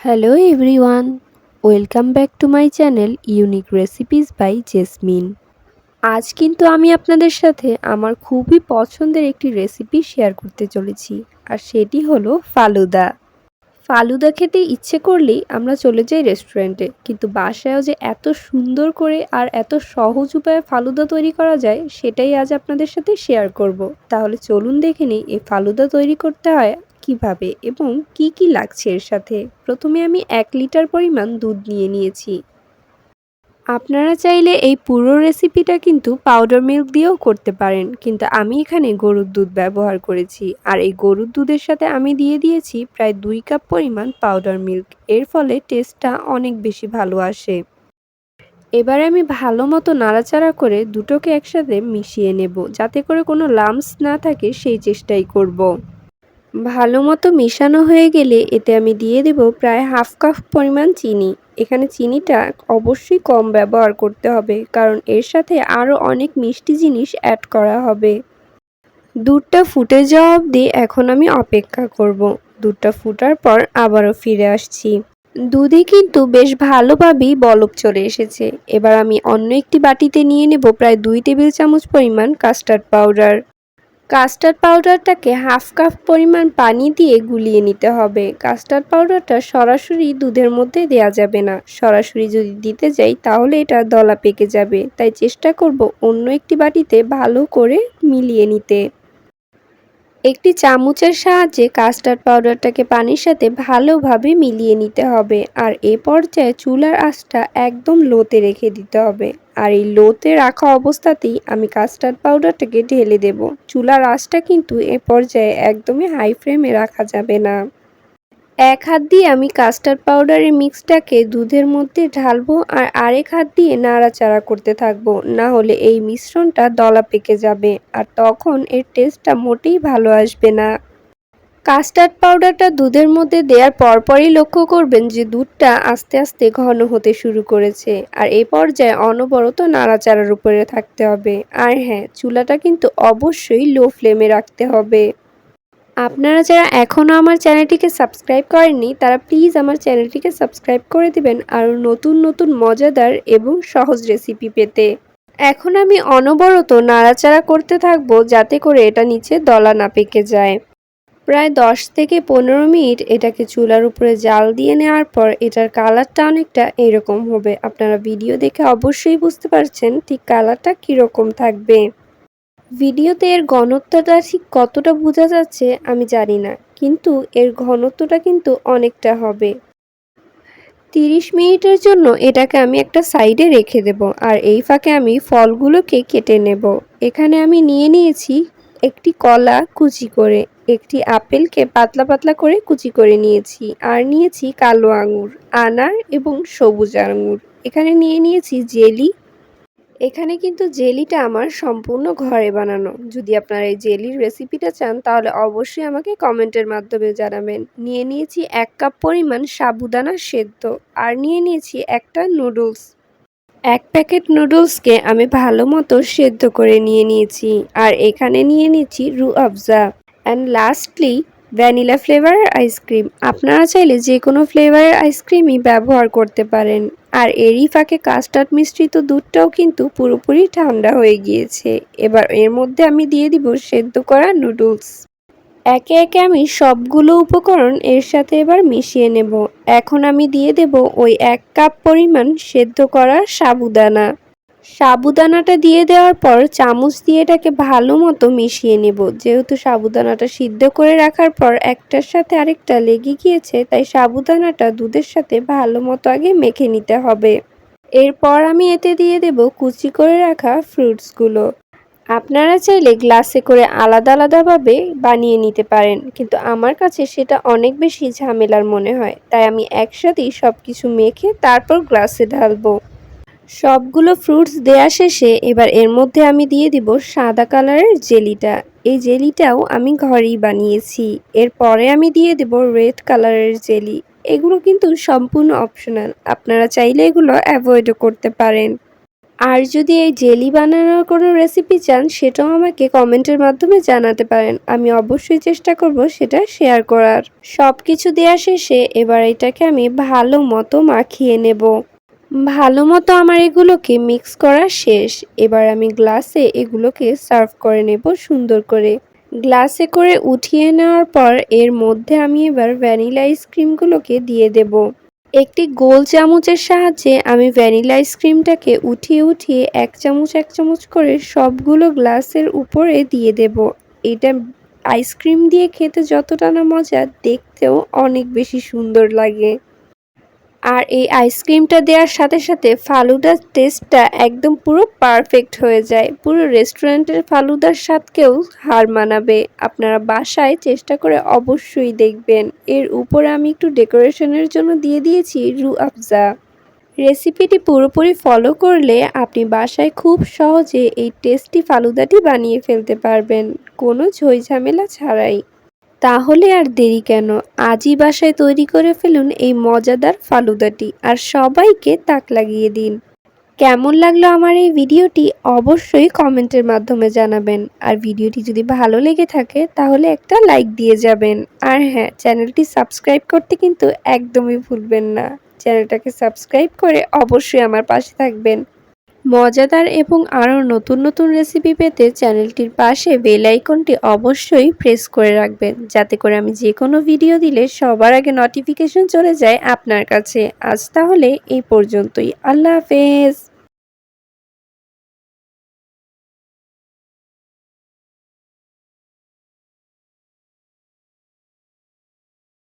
Hello everyone, welcome back to my channel unique recipes by Jesmin. আজ কিন্তু আমি আপনাদের সাথে আমার খুবই পছন্দের একটি রেসিপি শেয়ার করতে চলেছি, আর সেটি হলো ফালুদা। ফালুদা খেতে ইচ্ছে করলেই আমরা চলে যাই রেস্টুরেন্টে, কিন্তু বাসায়ও যে এত সুন্দর করে আর এত সহজ উপায়ে ফালুদা তৈরি করা যায় সেটাই আজ আপনাদের সাথে শেয়ার করব। তাহলে চলুন দেখে নিই এই ফালুদা তৈরি করতে হয় কিভাবে এবং কি কি লাগছে এর সাথে। প্রথমে আমি 1 লিটার পরিমাণ দুধ নিয়ে নিয়েছি। আপনারা চাইলে এই পুরো রেসিপিটা কিন্তু পাউডার মিল্ক দিয়েও করতে পারেন, কিন্তু আমি এখানে গরুর দুধ ব্যবহার করেছি। আর এই গরুর দুধের সাথে আমি দিয়ে দিয়েছি প্রায় 2 কাপ পরিমাণ পাউডার মিল্ক। এর ফলে টেস্টটা অনেক বেশি ভালো আসে। এবারে আমি ভালো মতো নাড়াচাড়া করে দুটোকে একসাথে মিশিয়ে নেব, যাতে করে কোনো লাম্পস না থাকে সেই চেষ্টাই করব। ভালো মতো মেশানো হয়ে গেলে এতে আমি দিয়ে দেব প্রায় হাফ কাপ পরিমাণ চিনি। এখানে চিনিটা অবশ্যই কম ব্যবহার করতে হবে, কারণ এর সাথে আরও অনেক মিষ্টি জিনিস অ্যাড করা হবে। দুধটা ফুটে যাওয়া অবধি এখন আমি অপেক্ষা করব। দুধটা ফুটার পর আবারও ফিরে আসছি। দুধে কিন্তু বেশ ভালোভাবেই বলক চলে এসেছে। এবার আমি অন্য একটি বাটিতে নিয়ে নেব প্রায় 2 টেবিল চামচ পরিমাণ কাস্টার্ড পাউডার। কাস্টার্ড পাউডারটাকে হাফ কাপ পরিমাণ পানি দিয়ে গুলিয়ে নিতে হবে। কাস্টার্ড পাউডারটা সরাসরি দুধের মধ্যে দেয়া যাবে না। সরাসরি যদি দিতে যাই তাহলে এটা দলা পেকে যাবে। তাই চেষ্টা করব অন্য একটি বাটিতে ভালো করে মিলিয়ে নিতে। একটি চামচের সাহায্যে কাস্টার্ড পাউডারটাকে পানির সাথে ভালোভাবে মিলিয়ে নিতে হবে। আর এ পর্যায়ে চুলার আঁচটা একদম লোতে রেখে দিতে হবে। আর এই লোতে রাখা অবস্থাতেই আমি কাস্টার্ড পাউডারটাকে ঢেলে দেব। চুলার আঁচটা কিন্তু এ পর্যায়ে একদমই হাই ফ্লেমে রাখা যাবে না। এক হাত দিয়ে আমি কাস্টার্ড পাউডারের মিক্সটাকে দুধের মধ্যে ঢালবো, আর আরেক হাত দিয়ে নাড়াচাড়া করতে থাকবো। না হলে এই মিশ্রণটা দলা পেকে যাবে, আর তখন এর টেস্টটা মোটেই ভালো আসবে না। কাস্টার্ড পাউডারটা দুধের মধ্যে দেওয়ার পরপরই লক্ষ্য করবেন যে দুধটা আস্তে আস্তে ঘন হতে শুরু করেছে। আর এই পর্যায়ে অনবরত নাড়াচাড়ার উপরে থাকতে হবে। আর হ্যাঁ, চুলাটা কিন্তু অবশ্যই লো ফ্লেমে রাখতে হবে। আপনারা যারা এখনও আমার চ্যানেলটিকে সাবস্ক্রাইব করেননি তারা প্লিজ আমার চ্যানেলটিকে সাবস্ক্রাইব করে দিবেন আরও নতুন নতুন মজাদার এবং সহজ রেসিপি পেতে। এখন আমি অনবরত নাড়াচাড়া করতে থাকবো, যাতে করে এটা নিচে দলা না পেকে যায়। প্রায় 10 থেকে 15 মিনিট এটাকে চুলার উপরে জাল দিয়ে নেওয়ার পর এটার কালারটা অনেকটা এরকম হবে। আপনারা ভিডিও দেখে অবশ্যই বুঝতে পারছেন ঠিক কালারটা কীরকম থাকবে। ভিডিওতে এর ঘনত্বটা ঠিক কতটা বোঝা যাচ্ছে আমি জানি না, কিন্তু এর ঘনত্বটা কিন্তু অনেকটা হবে। 30 মিনিটের জন্য এটাকে আমি একটা সাইডে রেখে দেব, আর এই ফাঁকে আমি ফলগুলোকে কেটে নেব। এখানে আমি নিয়ে নিয়েছি একটি কলা কুচি করে, একটি আপেলকে পাতলা পাতলা করে কুচি করে নিয়েছি, আর নিয়েছি কালো আঙুর, আনার এবং সবুজ আঙুর। এখানে নিয়ে নিয়েছি জেলি। এখানে কিন্তু জেলিটা আমার সম্পূর্ণ ঘরে বানানো। যদি আপনারা এই জেলির রেসিপিটা চান তাহলে অবশ্যই আমাকে কমেন্টের মাধ্যমে জানাবেন। নিয়ে নিয়েছি 1 কাপ পরিমাণ সাবুদানা সেদ্ধ, আর নিয়ে নিয়েছি একটা নুডলস। 1 প্যাকেট নুডলসকে আমি ভালো মতো সেদ্ধ করে নিয়ে নিয়েছি। আর এখানে নিয়ে নিয়েছি রুআফজা অ্যান্ড লাস্টলি ভ্যানিলা ফ্লেভারের আইসক্রিম। আপনারা চাইলে যে কোনো ফ্লেভারের আইসক্রিমই ব্যবহার করতে পারেন। আর এরই ফাঁকে কাস্টার্ড মিশ্রিত দুধটাও কিন্তু পুরোপুরি ঠান্ডা হয়ে গিয়েছে। এবার এর মধ্যে আমি দিয়ে দিব সেদ্ধ করা নুডলস। একে একে আমি সবগুলো উপকরণ এর সাথে এবার মিশিয়ে নেব। এখন আমি দিয়ে দেব ওই 1 কাপ পরিমাণ সেদ্ধ করা সাবুদানা। সাবুদানাটা দিয়ে দেওয়ার পর চামচ দিয়ে এটাকে ভালো মতো মিশিয়ে নেব। যেহেতু সাবুদানাটা সিদ্ধ করে রাখার পর একটার সাথে আরেকটা লেগে গিয়েছে, তাই সাবুদানাটা দুধের সাথে ভালো মতো আগে মেখে নিতে হবে। এরপর আমি এতে দিয়ে দেব কুচি করে রাখা ফ্রুটসগুলো। আপনারা চাইলে গ্লাসে করে আলাদা আলাদাভাবে বানিয়ে নিতে পারেন, কিন্তু আমার কাছে সেটা অনেক বেশি ঝামেলার মনে হয়। তাই আমি একসাথেই সব কিছু মেখে তারপর গ্লাসে ঢালবো। সবগুলো ফ্রুটস দেয়া শেষে এবার এর মধ্যে আমি দিয়ে দিব সাদা কালারের জেলিটা। এই জেলিটাও আমি ঘরেই বানিয়েছি। এরপরে আমি দিয়ে দেব রেড কালারের জেলি। এগুলো কিন্তু সম্পূর্ণ অপশনাল, আপনারা চাইলে এগুলো অ্যাভয়েডও করতে পারেন। আর যদি এই জেলি বানানোর কোনো রেসিপি চান সেটাও আমাকে কমেন্টের মাধ্যমে জানাতে পারেন। আমি অবশ্যই চেষ্টা করব সেটা শেয়ার করার। সব কিছু দেওয়া শেষে এবার এটাকে আমি ভালো মতো মাখিয়ে নেব। ভালো মতো আমার এগুলোকে মিক্স করা শেষ। এবার আমি গ্লাসে এগুলোকে সার্ভ করে নেব সুন্দর করে। গ্লাসে করে উঠিয়ে নেওয়ার পর এর মধ্যে আমি এবার ভ্যানিলা আইসক্রিমগুলোকে দিয়ে দেব। একটি গোল চামচের সাহায্যে আমি ভ্যানিলা আইসক্রিমটাকে উঠিয়ে উঠিয়ে এক চামচ করে সবগুলো গ্লাসের উপরে দিয়ে দেব। এটা আইসক্রিম দিয়ে খেতে যতটা না মজা, দেখতেও অনেক বেশি সুন্দর লাগে। আর এই আইসক্রিমটা দেওয়ার সাথে সাথে ফালুদার টেস্টটা একদম পুরো পারফেক্ট হয়ে যায়। পুরো রেস্টুরেন্টের ফালুদার স্বাদকেও হার মানাবে। আপনারা বাসায় চেষ্টা করে অবশ্যই দেখবেন। এর উপরে আমি একটু ডেকোরেশনের জন্য দিয়ে দিয়েছি রুহ আফজা। রেসিপিটি পুরোপুরি ফলো করলে আপনি বাসায় খুব সহজে এই টেস্টি ফালুদাটি বানিয়ে ফেলতে পারবেন, কোনো ঝামেলা ছাড়াই। তাহলে আর দেরি কেন, আজই বাসায় তৈরি করে ফেলুন এই মজাদার ফালুদাটি আর সবাইকে তাক লাগিয়ে দিন। কেমন লাগলো আমার এই ভিডিওটি অবশ্যই কমেন্টের মাধ্যমে জানাবেন। আর ভিডিওটি যদি ভালো লেগে থাকে তাহলে একটা লাইক দিয়ে যাবেন। আর হ্যাঁ, চ্যানেলটি সাবস্ক্রাইব করতে কিন্তু একদমই ভুলবেন না। চ্যানেলটাকে সাবস্ক্রাইব করে অবশ্যই আমার পাশে থাকবেন। মজাদার এবং আরও নতুন নতুন রেসিপি পেতে চ্যানেলটির পাশে বেল আইকনটি অবশ্যই প্রেস করে রাখবেন, যাতে করে আমি যে কোনো ভিডিও দিলে সবার আগে নোটিফিকেশন চলে যায় আপনার কাছে। আজ তাহলে এই পর্যন্তই। আল্লাহ হাফেজ।